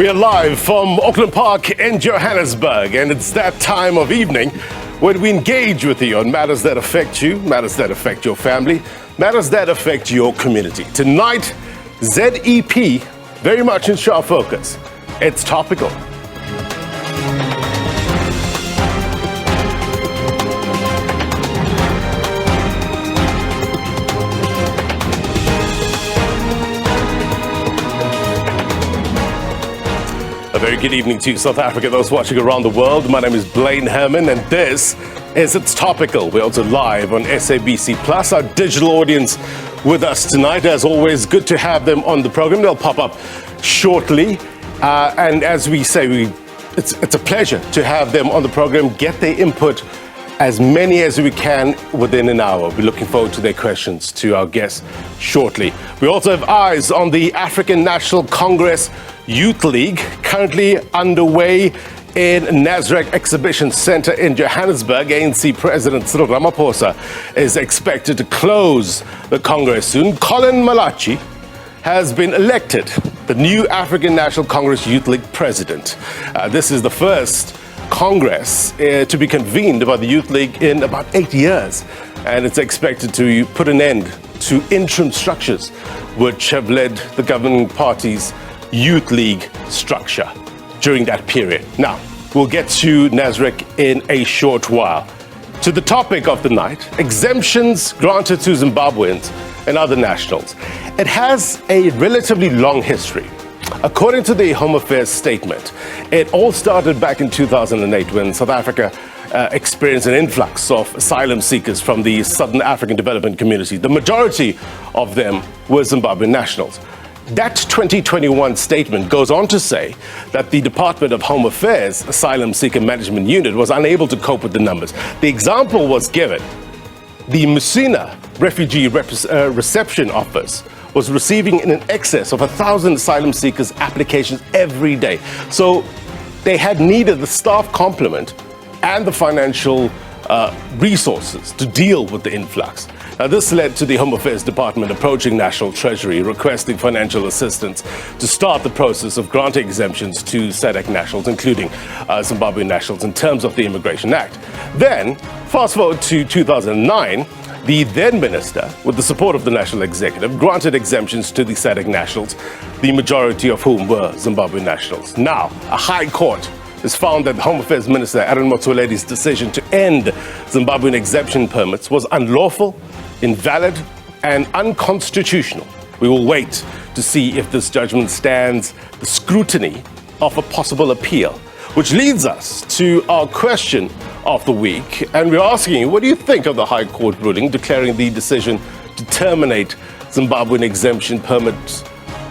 We are live from Auckland Park in Johannesburg, and it's that time of evening when we engage with you on matters that affect you, matters that affect your family, matters that affect your community. Tonight, ZEP, very much in sharp focus. It's topical. A very good evening to you, South Africa, those watching around the world. My name is Blaine Herman, and this is It's Topical. We're also live on SABC Plus, our digital audience with us tonight. As always, good to have them on the program. They'll pop up shortly. And as we say, it's a pleasure to have them on the program, get their input, as many as we can within an hour. We're looking forward to their questions to our guests shortly. We also have eyes on the African National Congress Youth League, currently underway in Nasrec Exhibition Centre in Johannesburg. ANC President Cyril Ramaphosa is expected to close the Congress soon. Colin Malachi has been elected the new African National Congress Youth League president. This is the first Congress to be convened by the Youth League in about 8 years, and it's expected to put an end to interim structures which have led the governing party's Youth League structure during that period. Now, we'll get to Nasrec in a short while. To the topic of the night, exemptions granted to Zimbabweans and other nationals. It has a relatively long history. According to the Home Affairs statement, it all started back in 2008 when South Africa experienced an influx of asylum seekers from the Southern African Development Community. The majority of them were Zimbabwean nationals. That 2021 statement goes on to say that the Department of Home Affairs Asylum Seeker Management Unit was unable to cope with the numbers. The example was given. The Musina Refugee Reception Office was receiving in excess of 1,000 asylum seekers applications every day. So they had needed the staff complement and the financial resources to deal with the influx. Now, this led to the Home Affairs Department approaching National Treasury, requesting financial assistance to start the process of granting exemptions to SADC nationals, including Zimbabwean nationals, in terms of the Immigration Act. Then, fast forward to 2009, the then minister, with the support of the National Executive, granted exemptions to the SADC nationals, the majority of whom were Zimbabwean nationals. Now, a high court has found that the Home Affairs Minister Ernest's decision to end Zimbabwean exemption permits was unlawful, invalid, and unconstitutional. We will wait to see if this judgment stands the scrutiny of a possible appeal, which leads us to our question of the week. And we're asking you, what do you think of the High Court ruling declaring the decision to terminate Zimbabwean exemption permits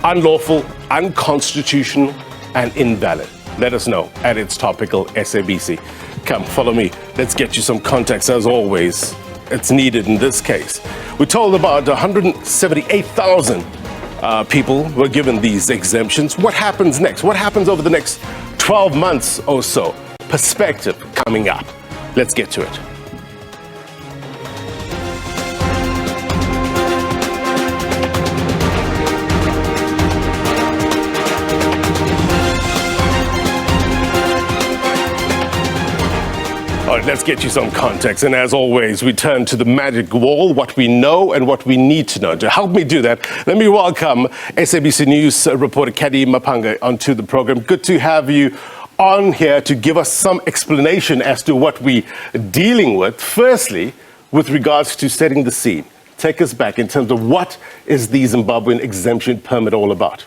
unlawful, unconstitutional, and invalid? Let us know at It's Topical SABC. Come, follow me. Let's get you some context. As always, it's needed in this case. We're told about 178,000 people were given these exemptions. What happens next? What happens over the next 12 months or so? Perspective coming up. Let's get to it. All right, let's get you some context. And as always, we turn to the magic wall, what we know and what we need to know. To help me do that, let me welcome SABC News reporter Kadi Mapanga onto the program. Good to have you on here to give us some explanation as to what we're dealing with. Firstly, with regards to setting the scene, take us back in terms of what is the Zimbabwean exemption permit all about?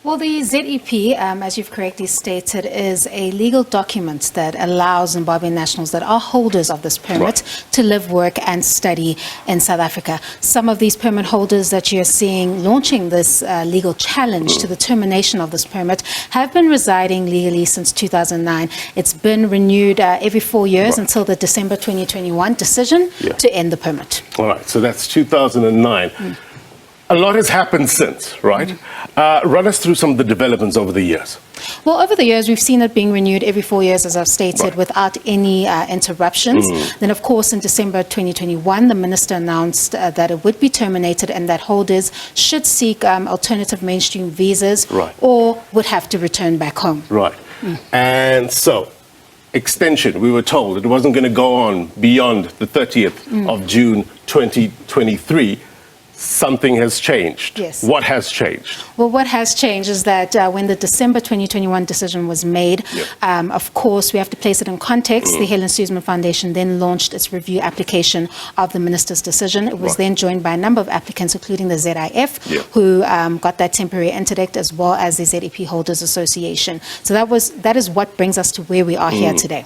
Well, the ZEP, as you've correctly stated, is a legal document that allows Zimbabwean nationals that are holders of this permit to live, work and study in South Africa. Some of these permit holders that you're seeing launching this legal challenge to the termination of this permit have been residing legally since 2009. It's been renewed every 4 years until the December 2021 decision to end the permit. All right, so that's 2009. A lot has happened since, right? Run us through some of the developments over the years. Well, over the years, we've seen it being renewed every 4 years, as I've stated, Right. without any interruptions. Then, of course, in December 2021, the minister announced that it would be terminated and that holders should seek alternative mainstream visas Right. or would have to return back home. Right. And so, extension, we were told it wasn't going to go on beyond the 30th of June 2023. Something has changed. Yes. What has changed? Well, what has changed is that when the December 2021 decision was made, of course, we have to place it in context. The Helen Suzman Foundation then launched its review application of the minister's decision. It was then joined by a number of applicants, including the ZIF, who got that temporary interdict, as well as the ZEP Holders Association. So that is what brings us to where we are here today.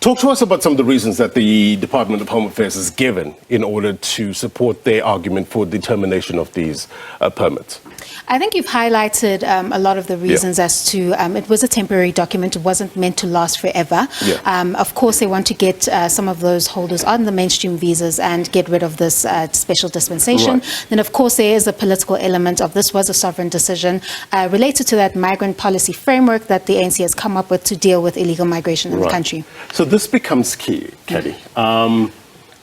Talk to us about some of the reasons that the Department of Home Affairs has given in order to support their argument for the termination of these permits. I think you've highlighted a lot of the reasons as to it was a temporary document. It wasn't meant to last forever. Of course, they want to get some of those holders on the mainstream visas and get rid of this special dispensation. Then, of course, there is a political element of this was a sovereign decision related to that migrant policy framework that the ANC has come up with to deal with illegal migration in the country. So this becomes key, Kelly.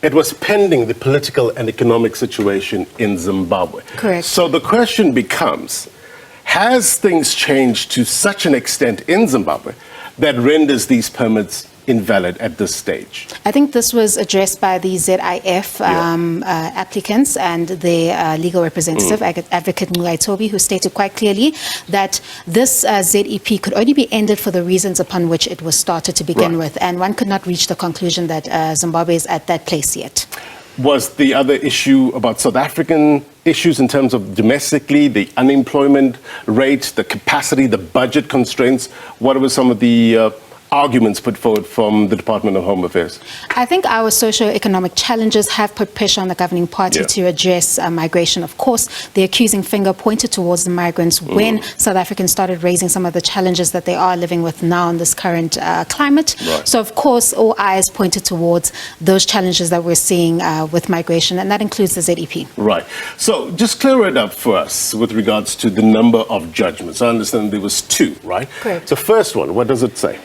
It was pending the political and economic situation in Zimbabwe. Correct. So the question becomes, has things changed to such an extent in Zimbabwe that renders these permits invalid at this stage? I think this was addressed by the ZIF applicants and their legal representative, Advocate Toby, who stated quite clearly that this ZEP could only be ended for the reasons upon which it was started to begin with, and one could not reach the conclusion that Zimbabwe is at that place yet. Was the other issue about South African issues in terms of domestically, the unemployment rate, the capacity, the budget constraints? What were some of the arguments put forward from the Department of Home Affairs? I think our socio-economic challenges have put pressure on the governing party to address migration. Of course, the accusing finger pointed towards the migrants when South Africans started raising some of the challenges that they are living with now in this current climate. So, of course, all eyes pointed towards those challenges that we're seeing with migration, and that includes the ZEP. Right. So just clear it up for us with regards to the number of judgments. I understand there was 2, right? Correct. So first one, what does it say?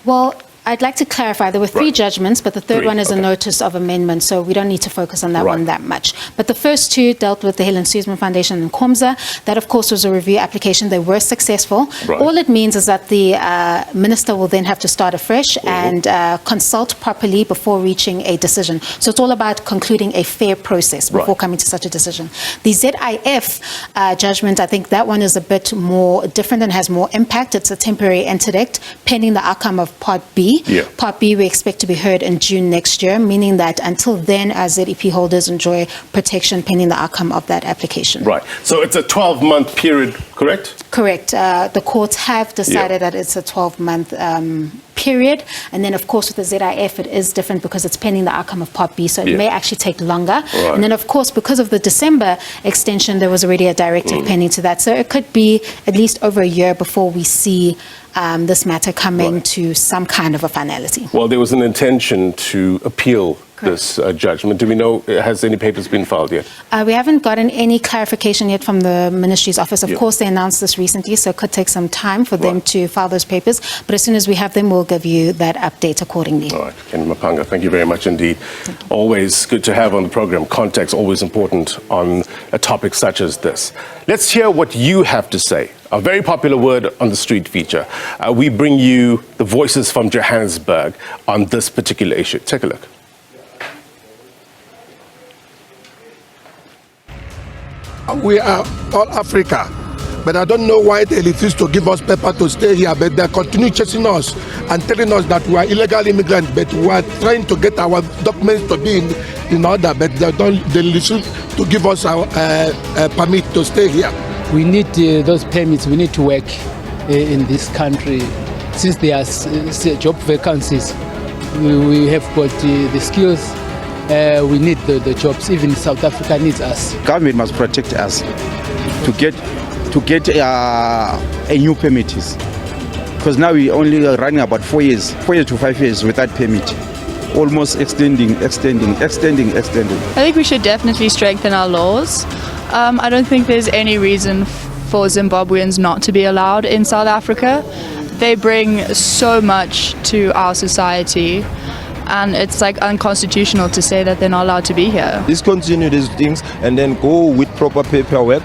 Well, I'd like to clarify, there were 3 judgments, but the third one is a notice of amendment, so we don't need to focus on that one that much. But the first 2 dealt with the Helen Suzman Foundation and Komza. That, of course, was a review application. They were successful. All it means is that the minister will then have to start afresh and consult properly before reaching a decision. So it's all about concluding a fair process before coming to such a decision. The ZIF judgment, I think that one is a bit more different and has more impact. It's a temporary interdict pending the outcome of Part B. Part B we expect to be heard in June next year, meaning that until then, as ZEP holders enjoy protection pending the outcome of that application. Right. So it's a 12-month period, correct? Correct. The courts have decided that it's a 12-month period. And then, of course, with the ZIF, it is different because it's pending the outcome of Part B, so it may actually take longer. And then, of course, because of the December extension, there was already a directive pending to that. So it could be at least over a year before we see this matter coming to some kind of a finality. Well, there was an intention to appeal this judgment. Do we know, has any papers been filed yet? We haven't gotten any clarification yet from the ministry's office. Of course, they announced this recently, so it could take some time for them to file those papers. But as soon as we have them, we'll give you that update accordingly. All right. Ken Mapanga, thank you very much indeed. Always good to have on the program. Context, always important on a topic such as this. Let's hear what you have to say. A very popular word on the street feature. We bring you the voices from Johannesburg on this particular issue. Take a look. We are all Africa, but I don't know why they refuse to give us paper to stay here, but they continue chasing us and telling us that we are illegal immigrants, but we are trying to get our documents to be in order, but they refuse to give us our permit to stay here. We need those permits. We need to work in this country. Since there are job vacancies, we have got the skills. We need the jobs. Even South Africa needs us. Government must protect us to get a new permit, because now we only running about 4 years to 5 years without permit, almost extending. I think we should definitely strengthen our laws. I don't think there's any reason for Zimbabweans not to be allowed in South Africa. They bring so much to our society, and it's like unconstitutional to say that they're not allowed to be here. Discontinue these things and then go with proper paperwork,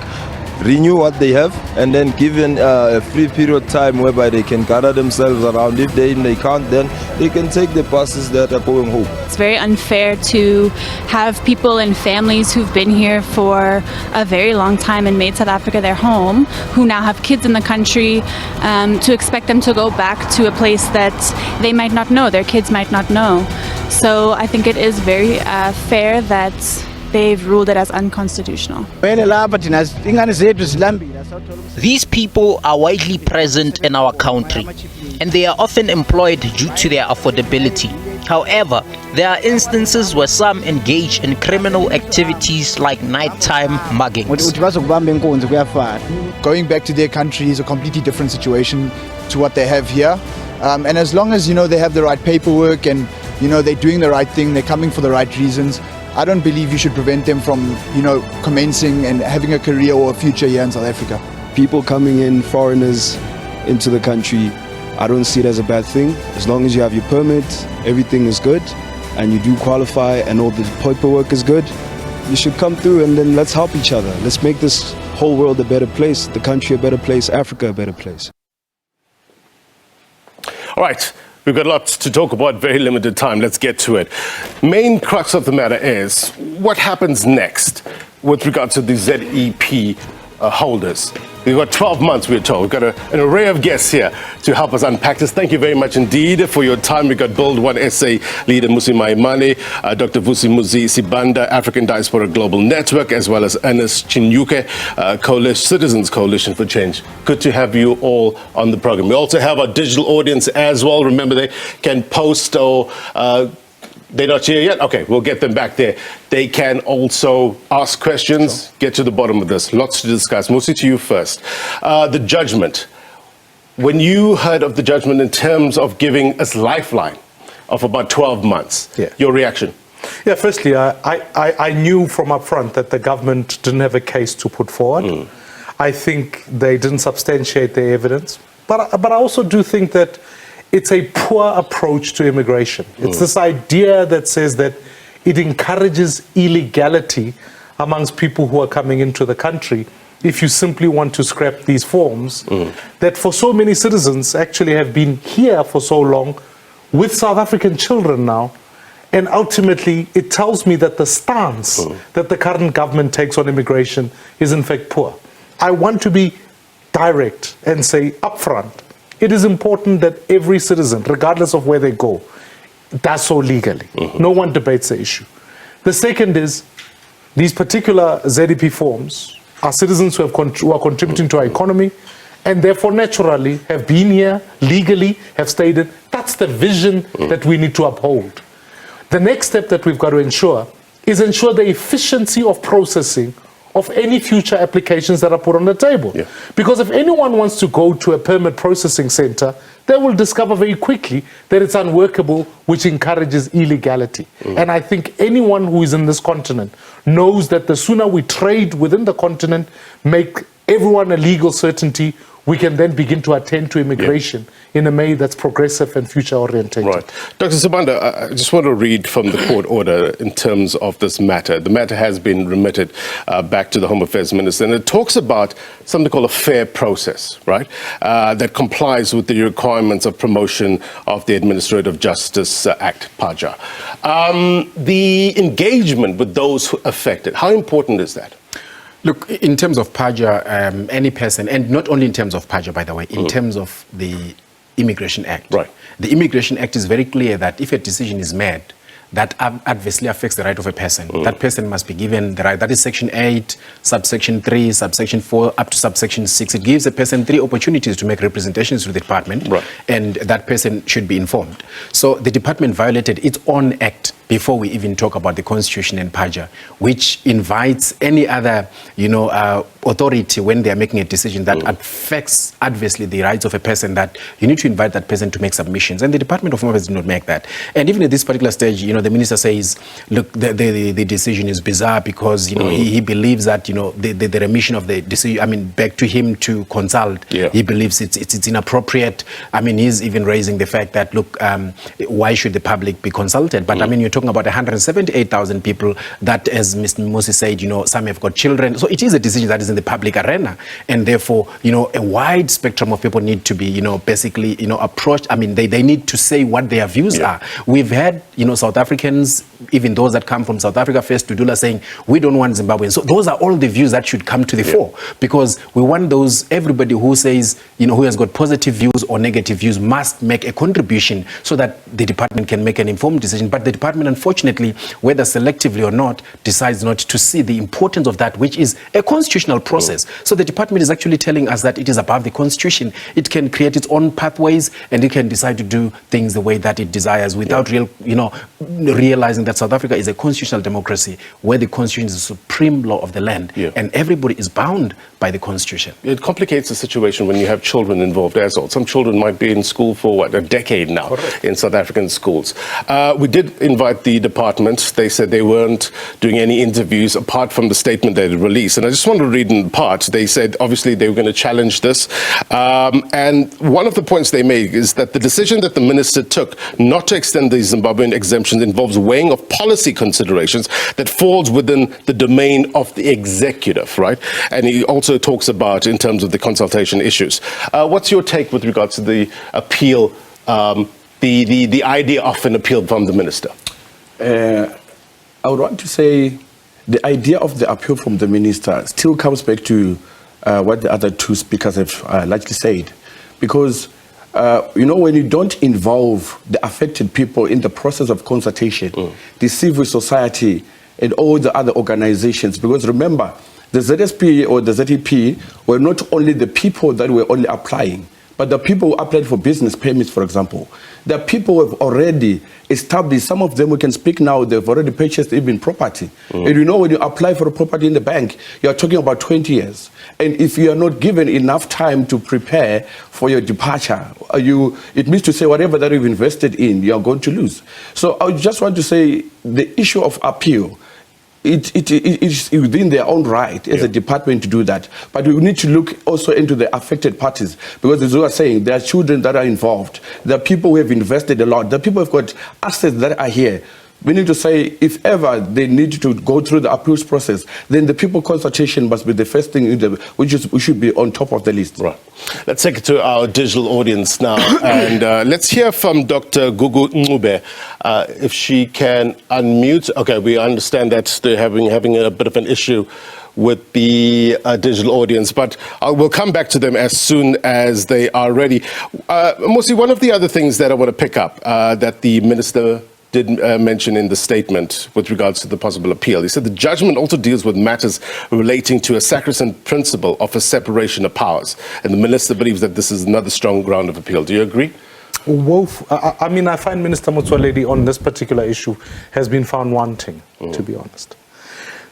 renew what they have, and then given a free period time whereby they can gather themselves around. If they can't, then they can take the buses that are going home. It's very unfair to have people and families who've been here for a very long time and made South Africa their home, who now have kids in the country, to expect them to go back to a place that they might not know, their kids might not know. So I think it is very fair that they've ruled it as unconstitutional. These people are widely present in our country, and they are often employed due to their affordability. However, there are instances where some engage in criminal activities like nighttime muggings. Going back to their country is a completely different situation to what they have here. And as long as, they have the right paperwork and, they're doing the right thing, they're coming for the right reasons, I don't believe you should prevent them from, commencing and having a career or a future here in South Africa. People coming in, foreigners into the country, I don't see it as a bad thing. As long as you have your permit, everything is good, and you do qualify and all the paperwork is good, you should come through and then let's help each other. Let's make this whole world a better place, the country a better place, Africa a better place. All right. We've got lots to talk about, very limited time. Let's get to it. Main crux of the matter is what happens next with regard to the ZEP holders. We've got 12 months, we're told. We've got an array of guests here to help us unpack this. Thank you very much indeed for your time. We've got Build One SA leader Mmusi Maimane, Dr. Vusumuzi, Sibanda, African Diaspora Global Network, as well as Ernest, Chinyuke, Citizens Coalition for Change. Good to have you all on the program. We also have our digital audience as well. Remember, they can post or they're not here yet? Okay, we'll get them back there. They can also ask questions, get to the bottom of this. Lots to discuss. Mmusi, to you first. The judgment. When you heard of the judgment in terms of giving us lifeline of about 12 months, your reaction? Yeah, firstly, I knew from up front that the government didn't have a case to put forward. I think they didn't substantiate their evidence. But I also do think that it's a poor approach to immigration. It's this idea that says that it encourages illegality amongst people who are coming into the country if you simply want to scrap these forms that for so many citizens actually have been here for so long with South African children now. And ultimately, it tells me that the stance that the current government takes on immigration is in fact poor. I want to be direct and say upfront, it is important that every citizen, regardless of where they go, does so legally. No one debates the issue. The second is, these particular ZEP forms are citizens who are contributing to our economy, and therefore naturally have been here legally, have stayed in. That's the vision that we need to uphold. The next step that we've got to ensure is ensure the efficiency of processing of any future applications that are put on the table. Because if anyone wants to go to a permit processing center, they will discover very quickly that it's unworkable, which encourages illegality. And I think anyone who is in this continent knows that the sooner we trade within the continent, make everyone a legal certainty, we can then begin to attend to immigration in a way that's progressive and future-oriented. Right. Dr. Sibanda, I just want to read from the court order in terms of this matter. The matter has been remitted back to the Home Affairs Minister, and it talks about something called a fair process, right, that complies with the requirements of promotion of the Administrative Justice Act, PAJA. The engagement with those affected, how important is that? Look, in terms of PAJA, any person, and not only in terms of PAJA, by the way, in terms of the Immigration Act. Right. The Immigration Act is very clear that if a decision is made that adversely affects the right of a person, that person must be given the right. That is Section 8, subsection 3, subsection 4, up to subsection 6. It gives a person 3 opportunities to make representations to the department, and that person should be informed. So the department violated its own act before we even talk about the constitution and PAJA, which invites any other, authority when they are making a decision that affects adversely the rights of a person, that you need to invite that person to make submissions. And the Department of Home Affairs did not make that. And even at this particular stage, the minister says, look, the decision is bizarre because, he believes that, the remission of the decision, back to him to consult, he believes it's inappropriate. He's even raising the fact that, look, why should the public be consulted? But you're talking about 178,000 people that, as Mr. Mmusi said, some have got children. So it is a decision that is in the public arena. And therefore, a wide spectrum of people need to be, basically, approached. They need to say what their views are. We've had, South Africans, even those that come from South Africa, First Dudula, saying, we don't want Zimbabweans. So those are all the views that should come to the fore, because we want everybody who says, who has got positive views or negative views must make a contribution so that the department can make an informed decision. But the department, unfortunately, whether selectively or not, decides not to see the importance of that, which is a constitutional process. So the department is actually telling us that it is above the constitution. It can create its own pathways and it can decide to do things the way that it desires without realizing that South Africa is a constitutional democracy where the constitution is the supreme law of the land and everybody is bound by the constitution. It complicates the situation when you have children involved as well. Some children might be in school for a decade now in South African schools. We did invite the department. They said they weren't doing any interviews apart from the statement they had released. And I just want to read in part. They said obviously they were going to challenge this. And one of the points they made is that the decision that the minister took not to extend the Zimbabwean exemptions involves weighing of policy considerations that falls within the domain of the executive, right? And he also talks about in terms of the consultation issues. What's your take with regards to the appeal, the idea of an appeal from the minister? I would want to say the idea of the appeal from the minister still comes back to what the other two speakers have largely said. Because, when you don't involve the affected people in the process of consultation, the civil society and all the other organizations, because remember, the ZSP or the ZEP were not only the people that were only applying, but the people who applied for business permits, for example. The people who have already established, some of them we can speak now, they've already purchased even property. And when you apply for a property in the bank, you're talking about 20 years. And if you are not given enough time to prepare for your departure, it means to say whatever that you've invested in, you are going to lose. So I just want to say the issue of appeal, it is within their own right as a department to do that. But we need to look also into the affected parties, because as we are saying, there are children that are involved. There are people who have invested a lot. There are people who have got assets that are here. We need to say, if ever they need to go through the appeals process, then the people consultation must be the first thing we should be on top of the list. Right. Let's take it to our digital audience now, and let's hear from Dr. Gugu Ncube, if she can unmute. Okay, we understand that they're having a bit of an issue with the digital audience, but we'll come back to them as soon as they are ready. Mmusi, one of the other things that I want to pick up that the minister did mention in the statement with regards to the possible appeal. He said the judgment also deals with matters relating to a sacrosanct principle of a separation of powers. And the minister believes that this is another strong ground of appeal. Do you agree? Well, I find Minister Motsoaledi on this particular issue has been found wanting, to be honest.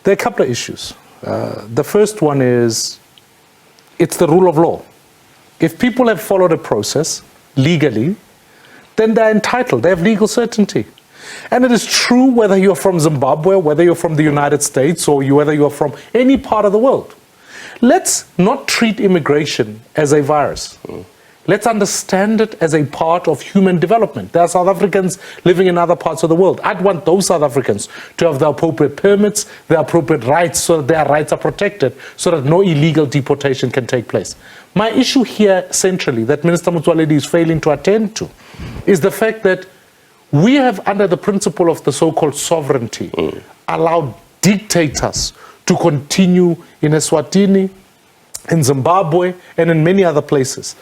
There are a couple of issues. The first one is, it's the rule of law. If people have followed a process legally, then they're entitled, they have legal certainty. And it is true whether you're from Zimbabwe, whether you're from the United States, or whether you're from any part of the world. Let's not treat immigration as a virus. Let's understand it as a part of human development. There are South Africans living in other parts of the world. I'd want those South Africans to have the appropriate permits, the appropriate rights, so that their rights are protected, so that no illegal deportation can take place. My issue here, centrally, that Minister Motsoaledi is failing to attend to, is the fact that we have, under the principle of the so-called sovereignty, allowed dictators to continue in Eswatini, in Zimbabwe, and in many other places,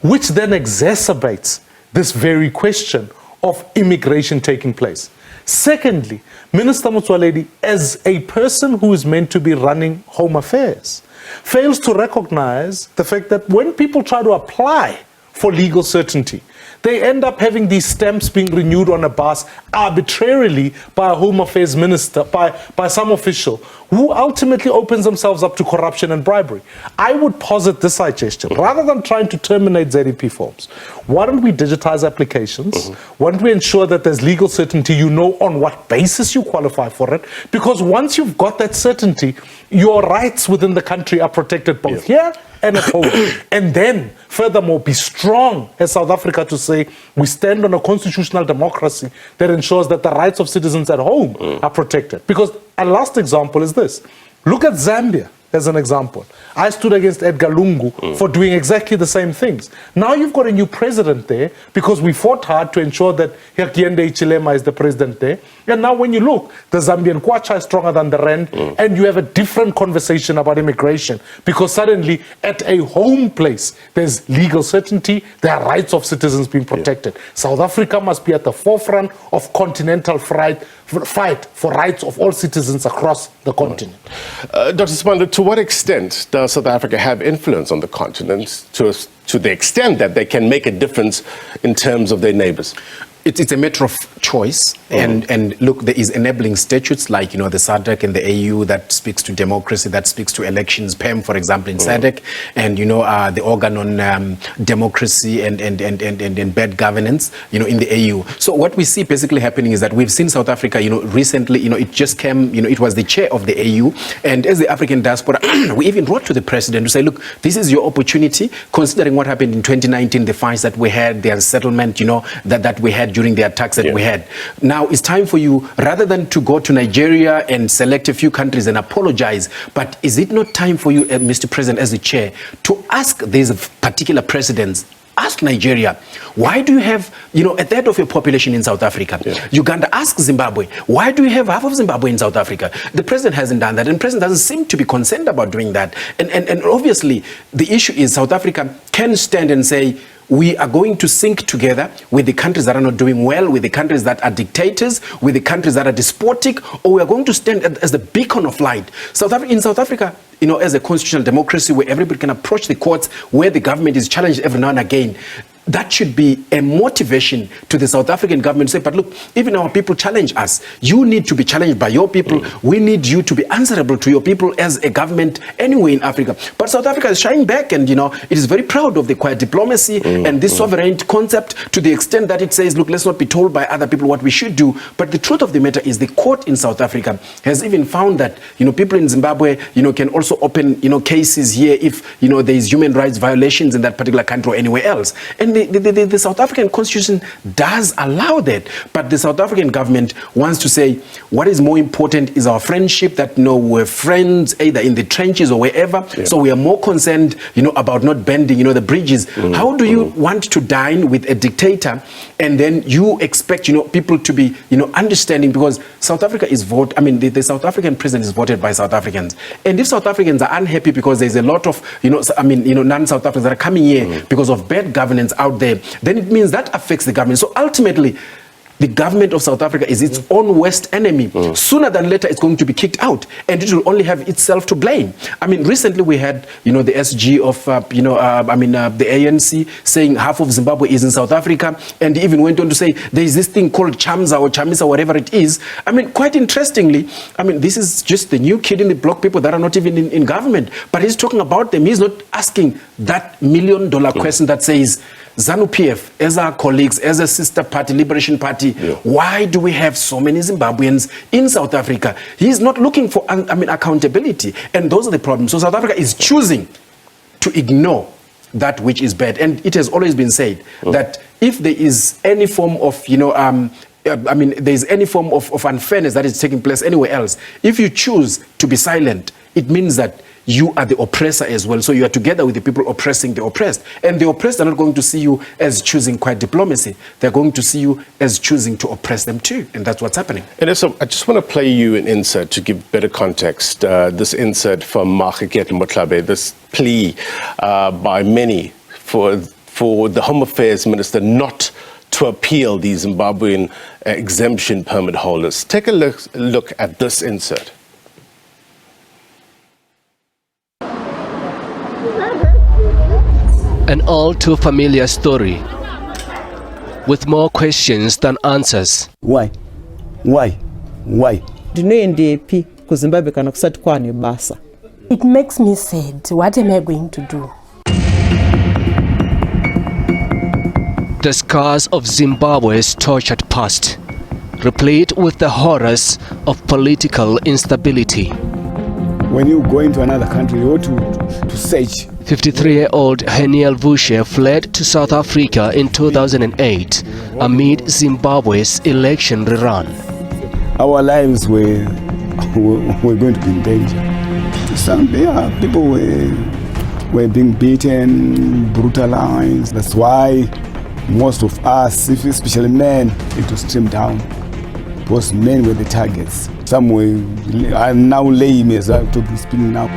which then exacerbates this very question of immigration taking place. Secondly, Minister Motsoaledi, as a person who is meant to be running Home Affairs, fails to recognize the fact that when people try to apply for legal certainty. They end up having these stamps being renewed on a bus arbitrarily by a Home Affairs minister, by some official, who ultimately opens themselves up to corruption and bribery. I would posit this suggestion. Rather than trying to terminate ZEP forms, why don't we digitize applications? Why don't we ensure that there's legal certainty, you know on what basis you qualify for it? Because once you've got that certainty, your rights within the country are protected both here and at home. And then, furthermore, be strong as South Africa to say we stand on a constitutional democracy that ensures that the rights of citizens at home are protected. Because a last example is this. Look at Zambia as an example. I stood against Edgar Lungu for doing exactly the same things. Now you've got a new president there because we fought hard to ensure that Hakainde Hichilema is the president there. And now when you look, the Zambian kwacha is stronger than the rand, and you have a different conversation about immigration because suddenly at a home place, there's legal certainty, there are rights of citizens being protected. South Africa must be at the forefront of continental fight for rights of all citizens across the continent. Dr. Sibanda, to what extent does South Africa have influence on the continent to the extent that they can make a difference in terms of their neighbors? It's a matter of choice, and look, there is enabling statutes like the SADC and the AU that speaks to democracy, that speaks to elections, PEM, for example, in SADC, and the organ on democracy and bad governance, in the AU. So what we see basically happening is that we've seen South Africa, recently, it just came, it was the chair of the AU, and as the African diaspora, we even wrote to the president to say, look, this is your opportunity, considering what happened in 2019, the fights that we had, the unsettlement, that we had during the attacks that we had. Now it's time for you, rather than to go to Nigeria and select a few countries and apologize, but is it not time for you, Mr. President, as the chair, to ask these particular presidents, ask Nigeria, why do you have, a third of your population in South Africa? Uganda, ask Zimbabwe, why do you have half of Zimbabwe in South Africa? The president hasn't done that, and the president doesn't seem to be concerned about doing that. And obviously, the issue is South Africa can stand and say, we are going to sync together with the countries that are not doing well, with the countries that are dictators, with the countries that are despotic, or we are going to stand as the beacon of light. In South Africa, as a constitutional democracy where everybody can approach the courts, where the government is challenged every now and again, that should be a motivation to the South African government to say, but look, even our people challenge us. You need to be challenged by your people. We need you to be answerable to your people as a government anywhere in Africa. But South Africa is shying back, and it is very proud of the quiet diplomacy and this sovereign concept, to the extent that it says, look, let's not be told by other people what we should do. But the truth of the matter is the court in South Africa has even found that people in Zimbabwe can also open cases here if there is human rights violations in that particular country or anywhere else. And the South African constitution does allow that, but the South African government wants to say what is more important is our friendship, that we're friends either in the trenches or wherever. So we are more concerned about not bending the bridges. How do you want to dine with a dictator and then you expect people to be understanding? Because South Africa is the South African president is voted by South Africans, and if South Africans are unhappy because there's a lot of non-South Africans that are coming here because of bad governance out there, then it means that affects the government. So ultimately, the government of South Africa is its own worst enemy. Sooner than later, it's going to be kicked out, and it will only have itself to blame. Recently we had, the SG of, the ANC saying half of Zimbabwe is in South Africa, and he even went on to say there is this thing called Chamza or Chamisa, whatever it is. Quite interestingly, this is just the new kid in the block, people that are not even in government, but he's talking about them. He's not asking that $1 million question that says, ZANU-PF, as our colleagues, as a sister party, Liberation Party, why do we have so many Zimbabweans in South Africa? He's not looking for accountability, and those are the problems. So South Africa is choosing to ignore that which is bad, and it has always been said that if there is any form of there's any form of unfairness that is taking place anywhere else, if you choose to be silent, it means that you are the oppressor as well. So you are together with the people oppressing the oppressed. And the oppressed are not going to see you as choosing quiet diplomacy. They're going to see you as choosing to oppress them too. And that's what's happening. And so I just want to play you an insert to give better context. This insert from Mahekete Motlabe, this plea by many for the Home Affairs Minister not to appeal these Zimbabwean exemption permit holders. Take a look at this insert. An all too familiar story, with more questions than answers. Why? Ndinoendepi kuZimbabwe kana kusati kwane basa? It makes me sad. What am I going to do? The scars of Zimbabwe's tortured past, replete with the horrors of political instability. When you go into another country, you want to search. 53-year-old Heniel Vushe fled to South Africa in 2008 amid Zimbabwe's election rerun. Our lives were going to be in danger. Some people were being beaten, brutalized. That's why most of us, especially men, it was trimmed down. Because men were the targets. Some are now lame as I'm speaking now.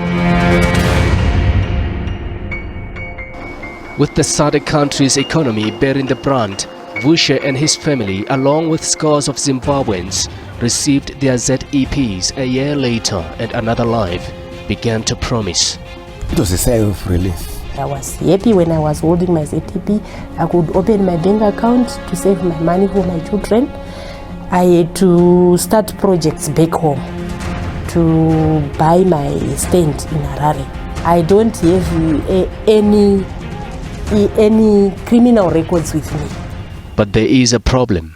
With the SADC country's economy bearing the brunt, Vushe and his family, along with scores of Zimbabweans, received their ZEPs a year later, and another life began to promise. It was a sigh of relief. I was happy when I was holding my ZEP. I could open my bank account to save my money for my children. I had to start projects back home to buy my stand in Harare. I don't have any criminal records with me. But there is a problem.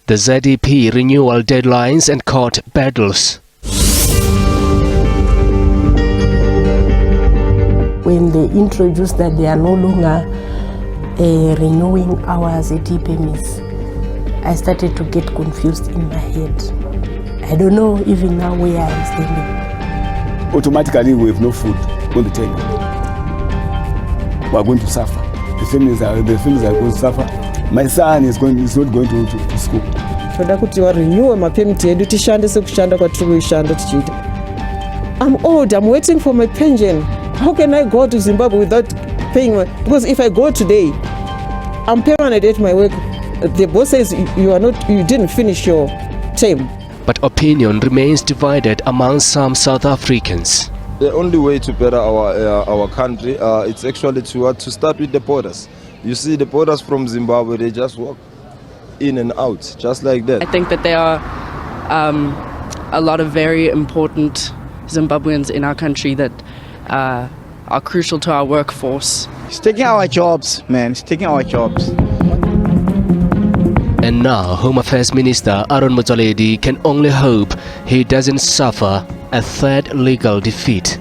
The ZEP renewal deadlines and court battles. When they introduced that they are no longer renewing our ZEP permits, I started to get confused in my head. I don't know even now where I am standing. Automatically we have no food on the table. We are going to suffer. The families are going to suffer. My son is not going to school. Toda kuti renew my permit yedu tishande sekushanda kwatiri kuishanda tichiita. I'm old, I'm waiting for my pension. How can I go to Zimbabwe without paying my, because if I go today, I'm permanent at my work. The boss says you didn't finish your term. But opinion remains divided among some South Africans. The only way to better our country, it's actually to start with the borders. You see, the borders from Zimbabwe, they just walk in and out, just like that. I think that there are a lot of very important Zimbabweans in our country that are crucial to our workforce. It's taking our jobs, man. It's taking our jobs. And now, Home Affairs Minister Aaron Motsoaledi can only hope he doesn't suffer a third legal defeat.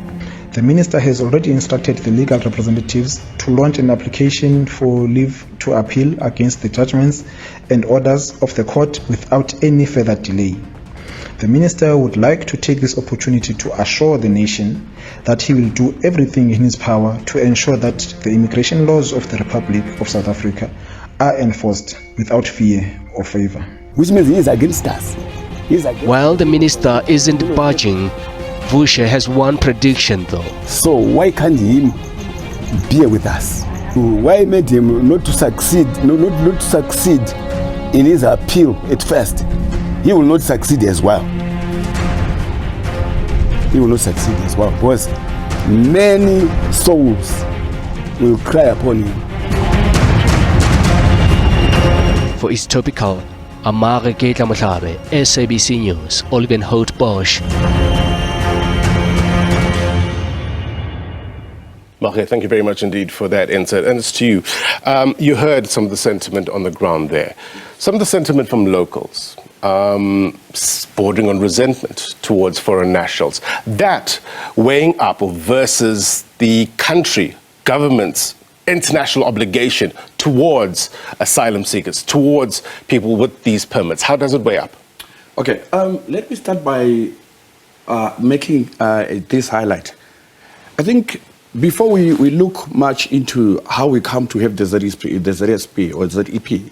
The Minister has already instructed the legal representatives to launch an application for leave to appeal against the judgments and orders of the court without any further delay. The Minister would like to take this opportunity to assure the nation that he will do everything in his power to ensure that the immigration laws of the Republic of South Africa are enforced without fear or favor. Which means he is against us. While the minister isn't budging, Vushe has one prediction though. So why can't he bear with us? Why made him not to succeed in his appeal at first? He will not succeed as well. He will not succeed as well because many souls will cry upon him. For East Topical, Amare Ketla Motlabe, SABC News, Oliver Holt Bosch. Okay, thank you very much indeed for that insight. And it's to you. You heard some of the sentiment on the ground there. Some of the sentiment from locals, bordering on resentment towards foreign nationals. That weighing up versus the country, government's international obligation towards asylum seekers, towards people with these permits. How does it weigh up? Okay, let me start by making this highlight. I think before we look much into how we come to have the ZEP or ZEP,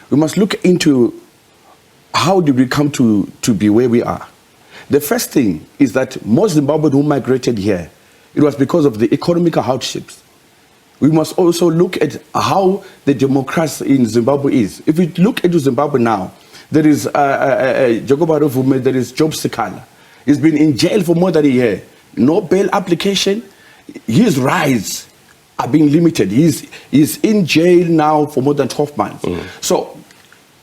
we must look into how did we come to be where we are. The first thing is that most Zimbabweans who migrated here, it was because of the economic hardships. We must also look at how the democracy in Zimbabwe is. If we look into Zimbabwe now, there is Jacob Aruvume, there is Job Sikala. He's been in jail for more than a year. No bail application. His rights are being limited. He's in jail now for more than 12 months. So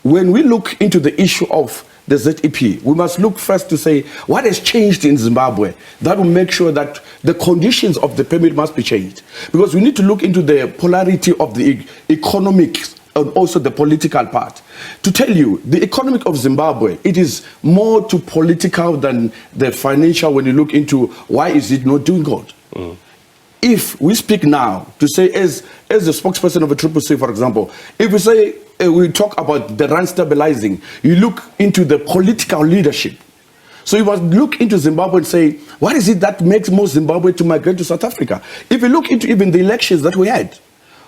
when we look into the issue of the ZEP, we must look first to say what has changed in Zimbabwe that will make sure that the conditions of the permit must be changed. Because we need to look into the polarity of the economics and also the political part. To tell you, the economic of Zimbabwe, it is more to political than the financial when you look into why is it not doing good. If we speak now to say as the spokesperson of a CCC, for example, if we say we talk about the rand stabilizing, you look into the political leadership. So you must look into Zimbabwe and say, what is it that makes most Zimbabwe to migrate to South Africa? If you look into even the elections that we had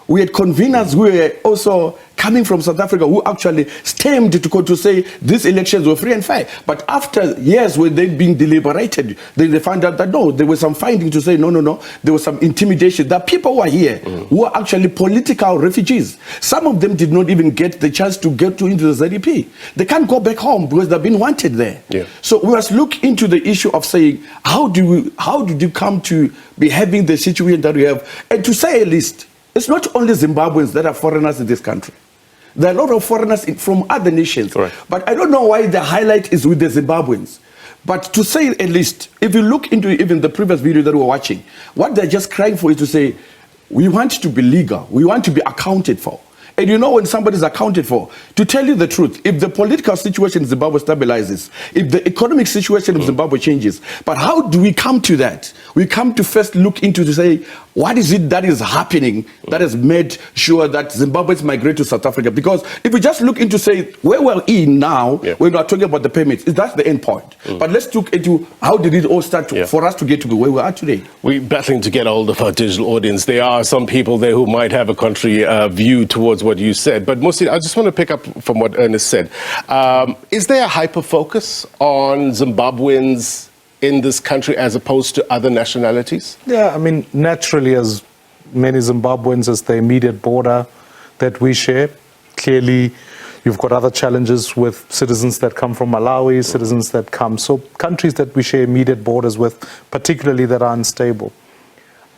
conveners who were also coming from South Africa who actually stemmed to say these elections were free and fair. But after years when they'd been deliberated, they found out that no, there was some findings to say no, there was some intimidation. That people who are here who are actually political refugees. Some of them did not even get the chance to get into the ZEP. They can't go back home because they've been wanted there. So we must look into the issue of saying how did you come to be having the situation that we have, and to say at least, it's not only Zimbabweans that are foreigners in this country. There are a lot of foreigners from other nations. But I don't know why the highlight is with the Zimbabweans. But to say at least, if you look into even the previous video that we were watching, what they're just crying for is to say, we want to be legal. We want to be accounted for. And you know when somebody's accounted for, to tell you the truth, if the political situation in Zimbabwe stabilizes, if the economic situation in Zimbabwe changes, but how do we come to that? We come to first look into to say, what is it that is happening that has made sure that Zimbabweans migrate to South Africa? Because if we just look into say where we're in now, when we are talking about the permits, that's the end point. But let's look into how did it all start for us to get to where we are today. We're battling to get hold of our digital audience. There are some people there who might have a contrary view towards what you said. But Mmusi, I just want to pick up from what Ernest said. Is there a hyper-focus on Zimbabweans in this country as opposed to other nationalities? Yeah, I mean, naturally, as many Zimbabweans as the immediate border that we share, clearly you've got other challenges with citizens that come from Malawi, citizens that come, so countries that we share immediate borders with, particularly that are unstable.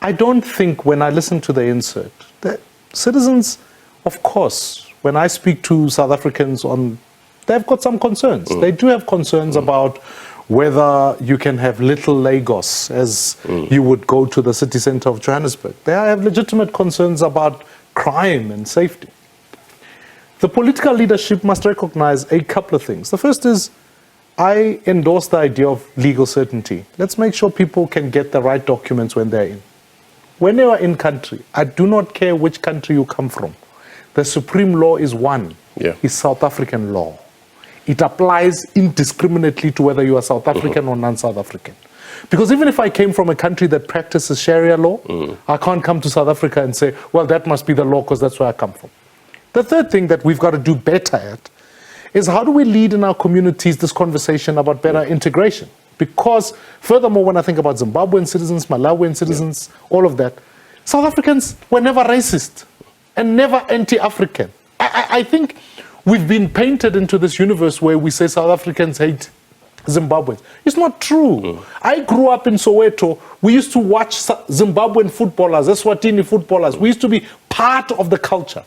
I don't think when I listen to the insert, that citizens, of course, when I speak to South Africans they've got some concerns. They do have concerns about whether you can have little Lagos as you would go to the city center of Johannesburg. They have legitimate concerns about crime and safety. The political leadership must recognize a couple of things. The first is, I endorse the idea of legal certainty. Let's make sure people can get the right documents when they're in. When you are in country, I do not care which country you come from. The supreme law is one, is South African law. It applies indiscriminately to whether you are South African or non-South African. Because even if I came from a country that practices Sharia law, I can't come to South Africa and say, well, that must be the law because that's where I come from. The third thing that we've got to do better at is how do we lead in our communities this conversation about better integration? Because furthermore, when I think about Zimbabwean citizens, Malawian citizens, all of that, South Africans were never racist and never anti-African. I think we've been painted into this universe where we say South Africans hate Zimbabweans. It's not true. I grew up in Soweto. We used to watch Zimbabwean footballers, Eswatini footballers. We used to be part of the culture.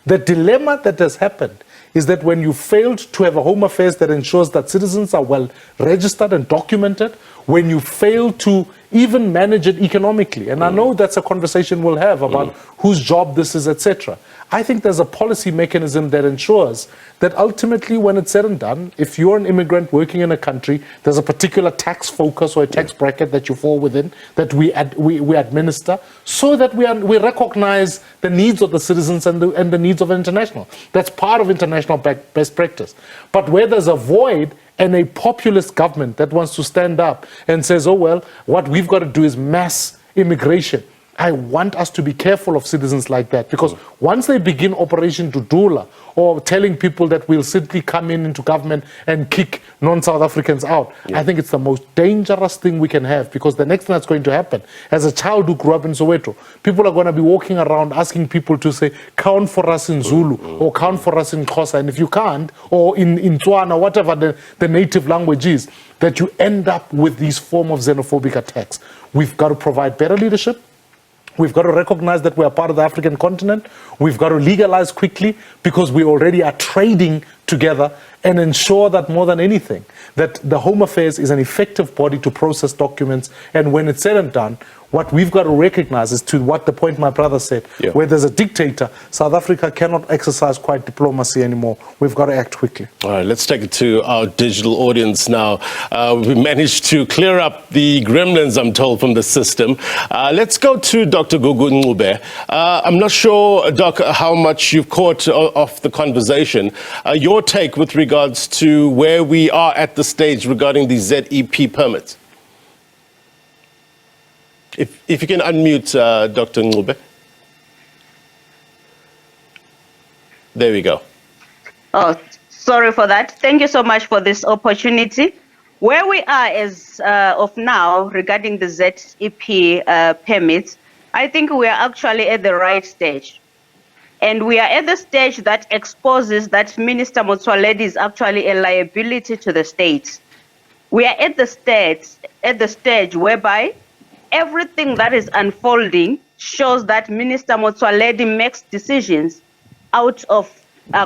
The dilemma that has happened is that when you failed to have a Home Affairs that ensures that citizens are well registered and documented, when you fail to even manage it economically, and I know that's a conversation we'll have about whose job this is, etc. I think there's a policy mechanism that ensures that ultimately when it's said and done, if you're an immigrant working in a country, there's a particular tax focus or a tax bracket that you fall within that we administer so that we recognize the needs of the citizens and the needs of international. That's part of international best practice. But where there's a void and a populist government that wants to stand up and says, oh, well, what we've got to do is mass immigration. I want us to be careful of citizens like that, because once they begin Operation Dudula or telling people that we'll simply come into government and kick non-South Africans out, I think it's the most dangerous thing we can have, because the next thing that's going to happen, as a child who grew up in Soweto, people are going to be walking around asking people to say, count for us in Zulu or count for us in Xhosa, and if you can't, or in Tswana, whatever the native language is, that you end up with these form of xenophobic attacks. We've got to provide better leadership. We've got to recognize that we are part of the African continent. We've got to legalize quickly because we already are trading together, and ensure that more than anything, that the Home Affairs is an effective body to process documents. And when it's said and done, what we've got to recognize is to what the point my brother said, where there's a dictator, South Africa cannot exercise quite diplomacy anymore. We've got to act quickly. All right, let's take it to our digital audience now. We managed to clear up the gremlins, I'm told, from the system. Let's go to Dr. Gugu Ncube. I'm not sure, Doc, how much you've caught of the conversation. Your take with regards to where we are at the stage regarding the ZEP permits. If you can unmute Dr. Ncube. There we go. Oh, sorry for that. Thank you so much for this opportunity. Where we are as of now regarding the ZEP permits, I think we are actually at the right stage. And we are at the stage that exposes that Minister Motsoaledi is actually a liability to the state. We are at the stage whereby everything that is unfolding shows that Minister Motsoaledi makes decisions out of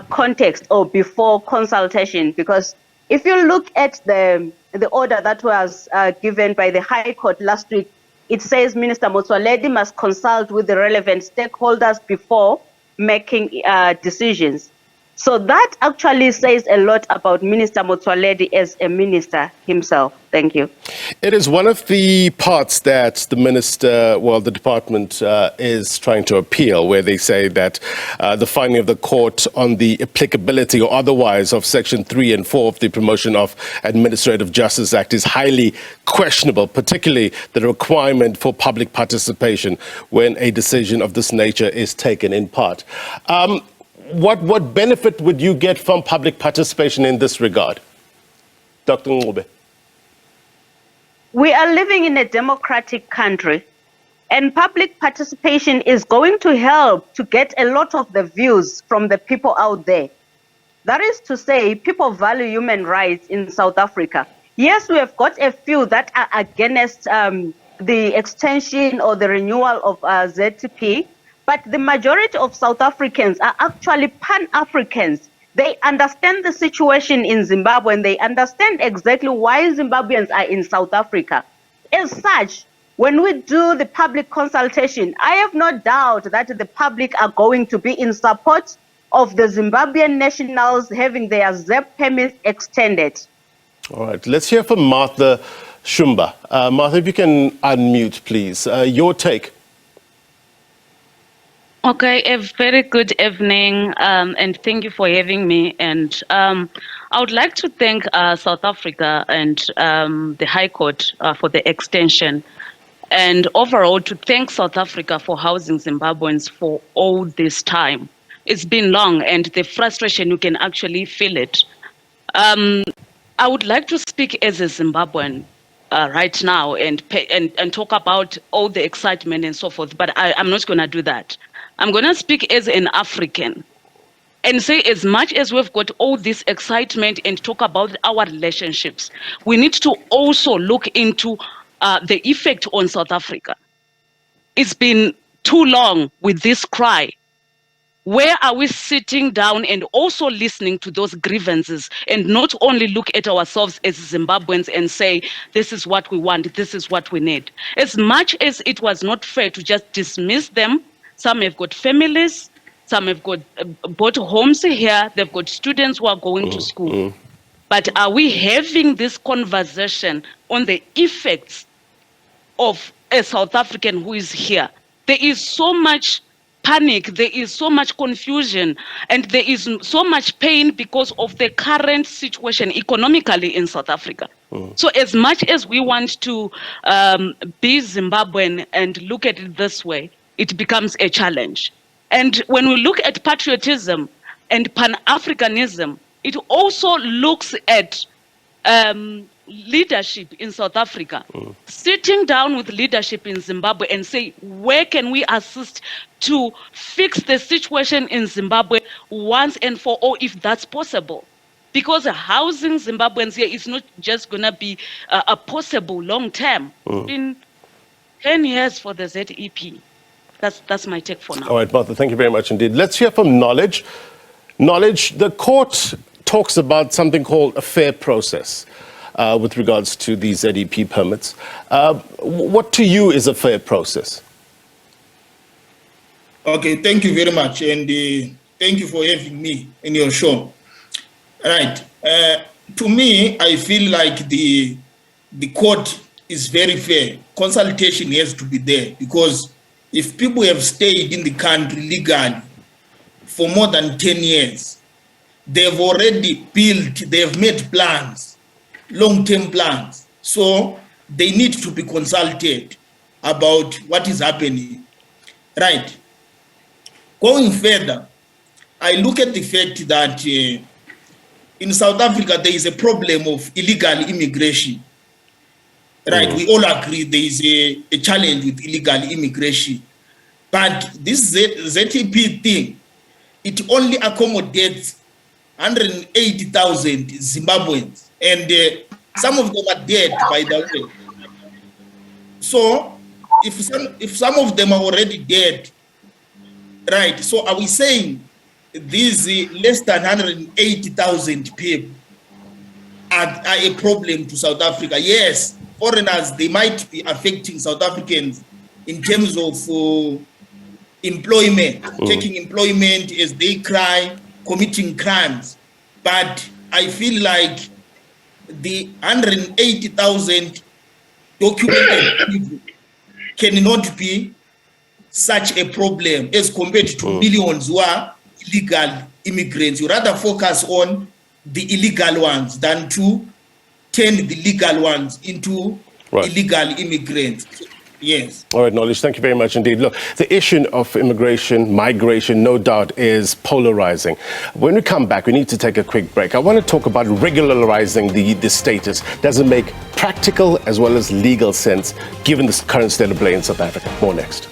context or before consultation. Because if you look at the order that was given by the High Court last week, it says Minister Motsoaledi must consult with the relevant stakeholders before making decisions. So that actually says a lot about Minister Motsoaledi as a minister himself. Thank you. It is one of the parts that the minister, well, the department is trying to appeal, where they say that the finding of the court on the applicability or otherwise of Section 3 and 4 of the Promotion of Administrative Justice Act is highly questionable, particularly the requirement for public participation when a decision of this nature is taken in part. What benefit would you get from public participation in this regard? Dr. Ncube. We are living in a democratic country, and public participation is going to help to get a lot of the views from the people out there. That is to say, people value human rights in South Africa. Yes, we have got a few that are against the extension or the renewal of ZEP, but the majority of South Africans are actually Pan-Africans. They understand the situation in Zimbabwe, and they understand exactly why Zimbabweans are in South Africa. As such, when we do the public consultation, I have no doubt that the public are going to be in support of the Zimbabwean nationals having their ZEP permits extended. All right, let's hear from Martha Shumba. Martha, if you can unmute, please. Your take. Okay, a very good evening, and thank you for having me. And I would like to thank South Africa and the High Court for the extension, and overall to thank South Africa for housing Zimbabweans for all this time. It's been long, and the frustration, you can actually feel it. I would like to speak as a Zimbabwean right now and talk about all the excitement and so forth, but I'm not going to do that. I'm going to speak as an African and say, as much as we've got all this excitement and talk about our relationships, we need to also look into the effect on South Africa. It's been too long with this cry. Where are we sitting down and also listening to those grievances and not only look at ourselves as Zimbabweans and say, this is what we want, this is what we need. As much as it was not fair to just dismiss them, some have got families, some have got bought homes here, they've got students who are going to school. But are we having this conversation on the effects of a South African who is here? There is so much panic, there is so much confusion, and there is so much pain because of the current situation economically in South Africa. So as much as we want to be Zimbabwean and look at it this way, it becomes a challenge. And when we look at patriotism and Pan-Africanism, it also looks at leadership in South Africa. Sitting down with leadership in Zimbabwe and say, where can we assist to fix the situation in Zimbabwe once and for all, if that's possible? Because housing Zimbabweans here is not just going to be a possible long term. It's been 10 years for the ZEP. That's my take for now. All right, Martha, thank you very much indeed. Let's hear from Knowledge. Knowledge, the court talks about something called a fair process with regards to these ZEP permits. What to you is a fair process? Okay, thank you very much, and thank you for having me in your show. Right, to me, I feel like the court is very fair. Consultation has to be there, because if people have stayed in the country legally for more than 10 years, they've already built, they've made plans, long-term plans. So they need to be consulted about what is happening. Right. Going further, I look at the fact that in South Africa, there is a problem of illegal immigration. Right, we all agree there is a challenge with illegal immigration. But this ZEP thing, it only accommodates 180,000 Zimbabweans, and some of them are dead, by the way. So if some of them are already dead, right, so are we saying these less than 180,000 people are a problem to South Africa? Yes, foreigners, they might be affecting South Africans in terms of employment, taking employment as they cry, committing crimes. But I feel like the 180,000 documented people cannot be such a problem as compared to millions who are illegal immigrants. You rather focus on the illegal ones than to turn the legal ones into illegal immigrants. Yes. All right, Knowledge, thank you very much indeed. Look, the issue of immigration, migration, no doubt, is polarizing. When we come back, we need to take a quick break. I want to talk about regularizing the status. Does it make practical as well as legal sense given the current state of play in South Africa? More next.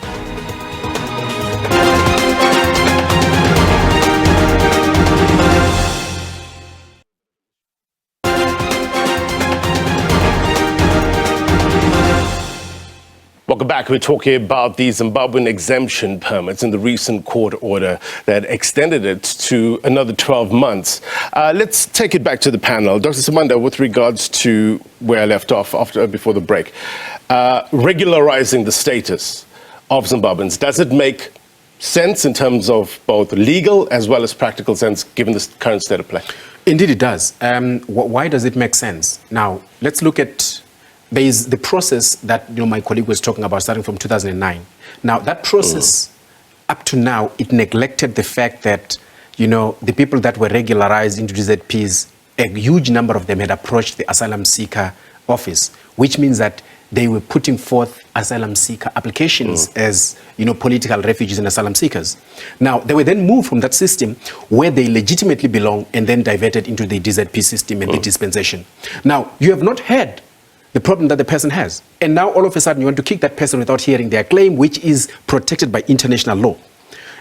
Welcome back. We're talking about the Zimbabwean Exemption Permits and the recent court order that extended it to another 12 months. Let's take it back to the panel. Dr. Sibanda, with regards to where I left off before the break, regularizing the status of Zimbabweans, does it make sense in terms of both legal as well as practical sense given the current state of play? Indeed it does. Why does it make sense? Now, let's look at there is the process that my colleague was talking about starting from 2009. Now, that process, up to now, it neglected the fact that, the people that were regularized into ZPs, a huge number of them had approached the asylum seeker office, which means that they were putting forth asylum seeker applications as, political refugees and asylum seekers. Now, they were then moved from that system where they legitimately belong and then diverted into the DZP system and the dispensation. Now, you have not had the problem that the person has. And now all of a sudden you want to kick that person without hearing their claim, which is protected by international law.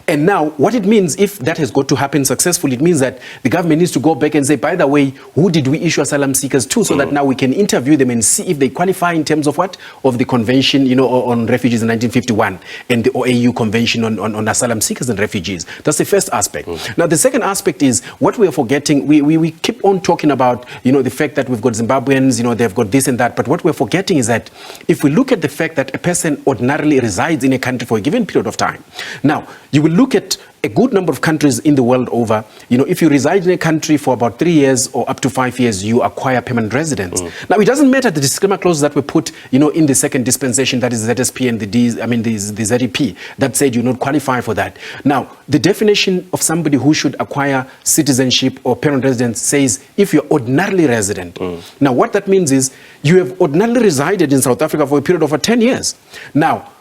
And now what it means, if that has got to happen successfully, it means that the government needs to go back and say, by the way, who did we issue asylum seekers to, so that now we can interview them and see if they qualify in terms of what? Of the convention, on refugees in 1951 and the OAU convention on asylum seekers and refugees. That's the first aspect. Now, the second aspect is what we are forgetting. We keep on talking about, the fact that we've got Zimbabweans, they've got this and that. But what we're forgetting is that if we look at the fact that a person ordinarily resides in a country for a given period of time, now, you will look at a good number of countries in the world over, if you reside in a country for about 3 years or up to 5 years, you acquire permanent residence. Now, it doesn't matter the disclaimer clauses that were put, in the second dispensation, that is ZSP and the ZEP, that said you not qualify for that. Now, the definition of somebody who should acquire citizenship or permanent residence says if you're ordinarily resident. Now, what that means is you have ordinarily resided in South Africa for a period of 10 years. Now,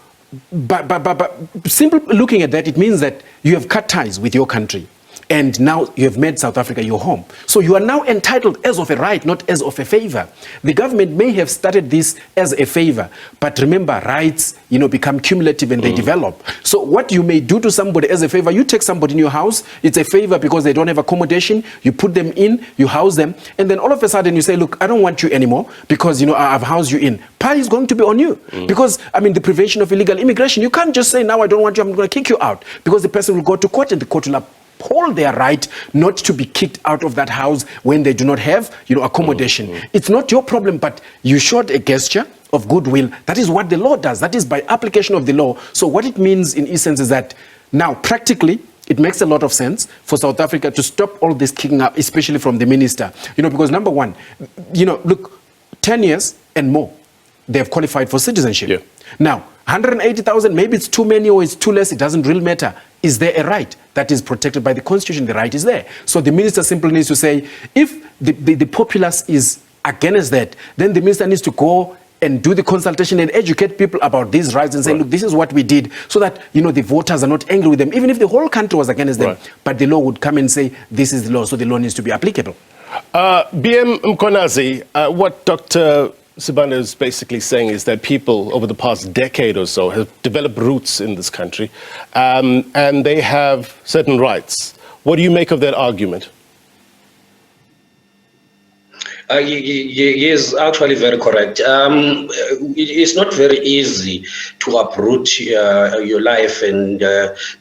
but simply looking at that, it means that you have cut ties with your country. and now you have made South Africa your home. So you are now entitled as of a right, not as of a favor. The government may have started this as a favor, but remember, rights, become cumulative and they develop. So what you may do to somebody as a favor, you take somebody in your house, it's a favor because they don't have accommodation, you put them in, you house them, and then all of a sudden you say, look, I don't want you anymore because, I've housed you in. Pie is going to be on you because, the prevention of illegal immigration, you can't just say, now I don't want you, I'm going to kick you out, because the person will go to court and the court will uphold their right not to be kicked out of that house when they do not have, accommodation. It's not your problem, but you showed a gesture of goodwill. That is what the law does. That is by application of the law. So what it means in essence is that now practically it makes a lot of sense for South Africa to stop all this kicking up, especially from the minister. Because number one, look, 10 years and more, they have qualified for citizenship. Yeah. Now, 180,000, maybe it's too many or it's too less, it doesn't really matter. Is there a right that is protected by the Constitution? The right is there. So the minister simply needs to say, if the populace is against that, then the minister needs to go and do the consultation and educate people about these rights and say, look, this is what we did, so that, the voters are not angry with them, even if the whole country was against them. But the law would come and say, this is the law, so the law needs to be applicable. BM Mkonazi, what Dr. Sibanda is basically saying is that people over the past decade or so have developed roots in this country, and they have certain rights. What do you make of that argument? He is actually very correct. It's not very easy to uproot your life and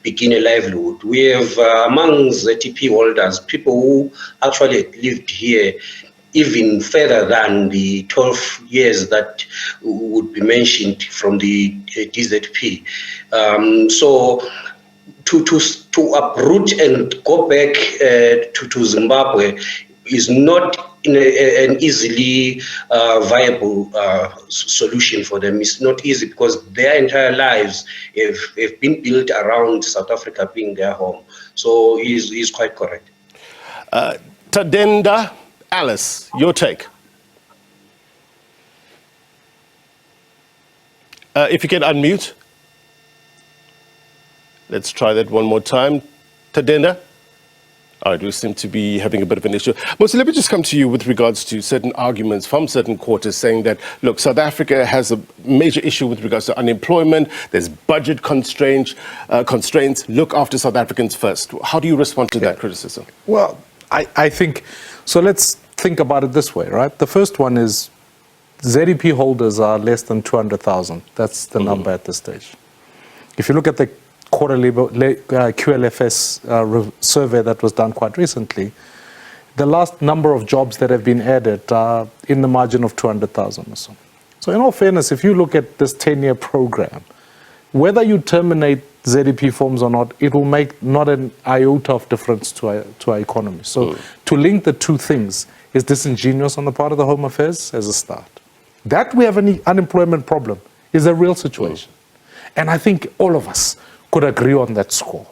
begin a livelihood. We have among ZEP holders people who actually lived here even further than the 12 years that would be mentioned from the DZP. So to uproot and go back to Zimbabwe is not an easily viable solution for them. It's not easy because their entire lives have been built around South Africa being their home. So he's quite correct. Tadenda, Alice, your take. If you can unmute. Let's try that one more time. Tadenda? All right, we seem to be having a bit of an issue. Mmusi, let me just come to you with regards to certain arguments from certain quarters saying that, look, South Africa has a major issue with regards to unemployment, there's budget constraints, look after South Africans first. How do you respond to that criticism? Well, I think, so let's think about it this way, right? The first one is ZEP holders are less than 200,000. That's the number at this stage. If you look at the quarterly QLFS survey that was done quite recently, the last number of jobs that have been added are in the margin of 200,000 or so. So in all fairness, if you look at this 10-year program, whether you terminate ZEP forms or not, it will make not an iota of difference to our economy. So to link the two things is disingenuous on the part of the Home Affairs as a start. That we have an unemployment problem is a real situation. And I think all of us could agree on that score.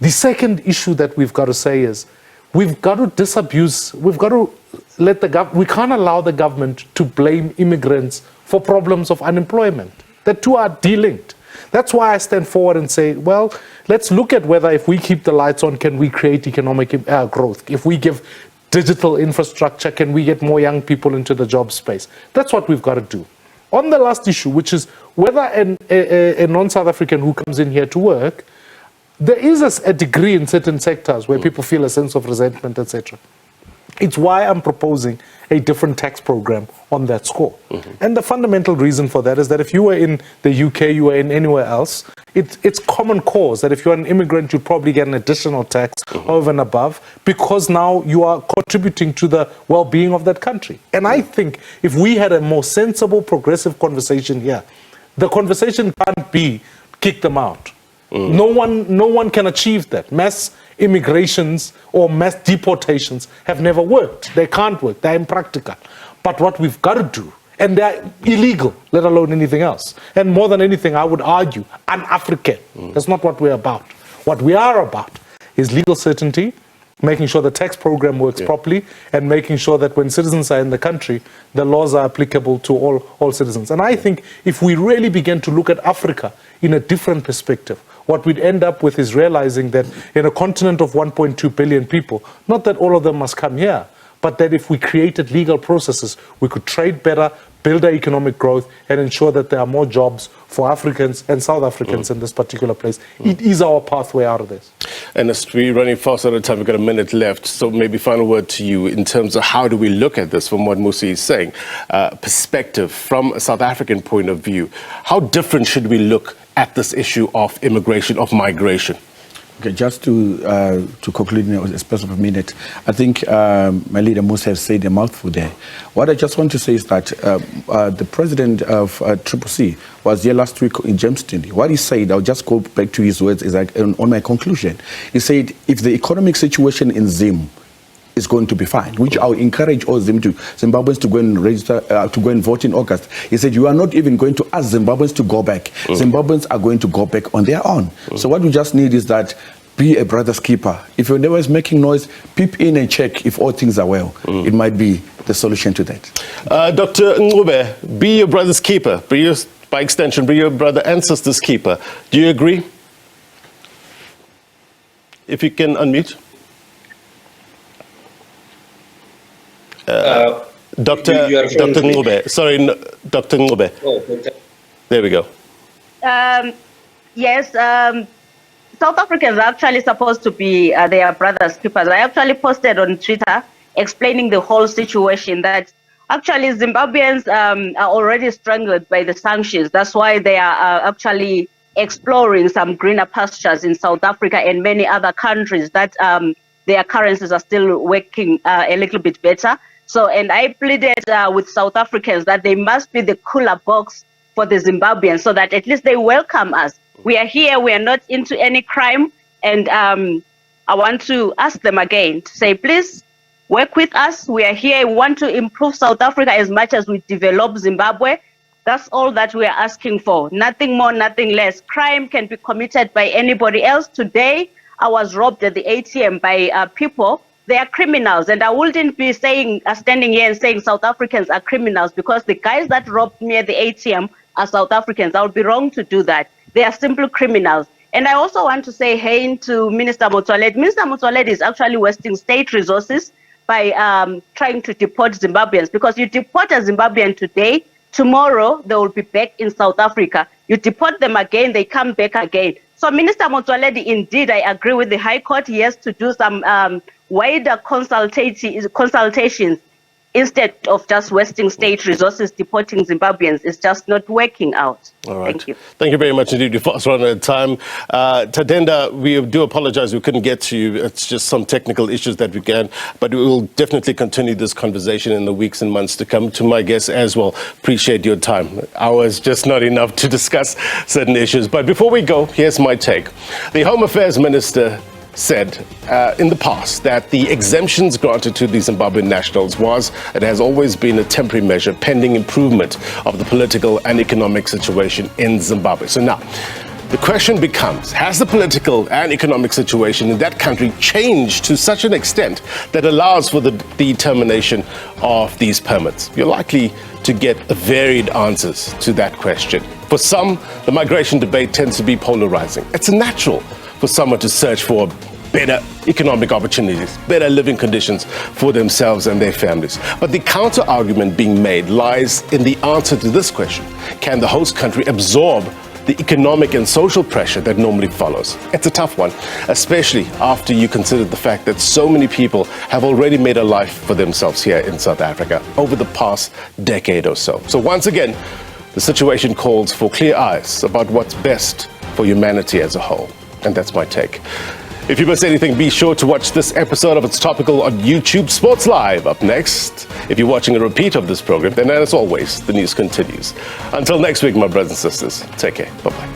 The second issue that we've got to say is we've got to disabuse, we've got to let we can't allow the government to blame immigrants for problems of unemployment. The two are delinked. That's why I stand forward and say, well, let's look at whether if we keep the lights on, can we create economic growth? If we give digital infrastructure, can we get more young people into the job space? That's what we've got to do. On the last issue, which is whether a non-South African who comes in here to work, there is a degree in certain sectors where people feel a sense of resentment, etc. It's why I'm proposing a different tax program on that score. And the fundamental reason for that is that if you were in the UK, you were in anywhere else, it's common cause that if you're an immigrant, you probably get an additional tax over and above because now you are contributing to the well-being of that country. And I think if we had a more sensible, progressive conversation here, the conversation can't be kick them out. No one can achieve that. Mass immigrations or mass deportations have never worked. They can't work. They're impractical. But what we've got to do, and they're illegal, let alone anything else. And more than anything, I would argue, un-African. That's not what we're about. What we are about is legal certainty, making sure the tax program works properly, and making sure that when citizens are in the country, the laws are applicable to all citizens. And I think if we really begin to look at Africa in a different perspective, what we'd end up with is realizing that in a continent of 1.2 billion people, not that all of them must come here, but that if we created legal processes, we could trade better, build our economic growth, and ensure that there are more jobs for Africans and South Africans in this particular place. It is our pathway out of this. Ernest, we're running fast out of time. We've got a minute left. So maybe final word to you in terms of how do we look at this from what Mmusi is saying, perspective from a South African point of view. How different should we look at this issue of immigration, of migration? Okay, just to conclude in a space of a minute, I think my leader Mmusi has said a mouthful there. What I just want to say is that the president of CCC was here last week in Jamestown. What he said, I'll just go back to his words, is like on my conclusion. He said, if the economic situation in Zim is going to be fine, which I'll encourage all Zimbabweans to go and register, to go and vote in August. He said, you are not even going to ask Zimbabweans to go back. Zimbabweans are going to go back on their own. So what we just need is that be a brother's keeper. If your neighbor is making noise, peep in and check if all things are well. It might be the solution to that. Dr. Ngube, be your brother's keeper. By extension, be your brother and sister's keeper. Do you agree? If you can unmute. Dr. Ngube. Sorry, Dr. Ngube. Oh, there we go. Yes, South Africans are actually supposed to be their brothers' keepers. I actually posted on Twitter explaining the whole situation that actually Zimbabweans are already strangled by the sanctions. That's why they are actually exploring some greener pastures in South Africa and many other countries that their currencies are still working a little bit better. So, and I pleaded with South Africans that they must be the cooler box for the Zimbabweans so that at least they welcome us. We are here, we are not into any crime. And I want to ask them again to say, please work with us. We are here, we want to improve South Africa as much as we develop Zimbabwe. That's all that we are asking for. Nothing more, nothing less. Crime can be committed by anybody else. Today, I was robbed at the ATM by people. They are criminals, and I wouldn't be saying, standing here and saying South Africans are criminals because the guys that robbed me at the ATM are South Africans. I would be wrong to do that. They are simple criminals. And I also want to say hey to Minister Motsoaledi. Minister Motsoaledi is actually wasting state resources by trying to deport Zimbabweans, because you deport a Zimbabwean today, tomorrow they will be back in South Africa. You deport them again, they come back again. So Minister Motsoaledi, indeed, I agree with the High Court. He has to do some wider consultations instead of just wasting state resources deporting Zimbabweans. It's just not working out. All right. Thank you. Thank you very much indeed. You're fast running out of time. Tadenda, we do apologize. We couldn't get to you. It's just some technical issues that we can. But we will definitely continue this conversation in the weeks and months to come. To my guests as well, appreciate your time. Hours just not enough to discuss certain issues. But before we go, here's my take. The Home Affairs Minister said in the past that the exemptions granted to the Zimbabwean nationals was and has always been a temporary measure pending improvement of the political and economic situation in Zimbabwe. So now, the question becomes, has the political and economic situation in that country changed to such an extent that allows for the termination of these permits? You're likely to get varied answers to that question. For some, the migration debate tends to be polarizing. It's natural for someone to search for better economic opportunities, better living conditions for themselves and their families. But the counter argument being made lies in the answer to this question. Can the host country absorb the economic and social pressure that normally follows? It's a tough one, especially after you consider the fact that so many people have already made a life for themselves here in South Africa over the past decade or so. So once again, the situation calls for clear eyes about what's best for humanity as a whole. And that's my take. If you miss anything, be sure to watch this episode of It's Topical on YouTube. Sports Live up next. If you're watching a repeat of this program, then as always, the news continues. Until next week, my brothers and sisters, take care. Bye-bye.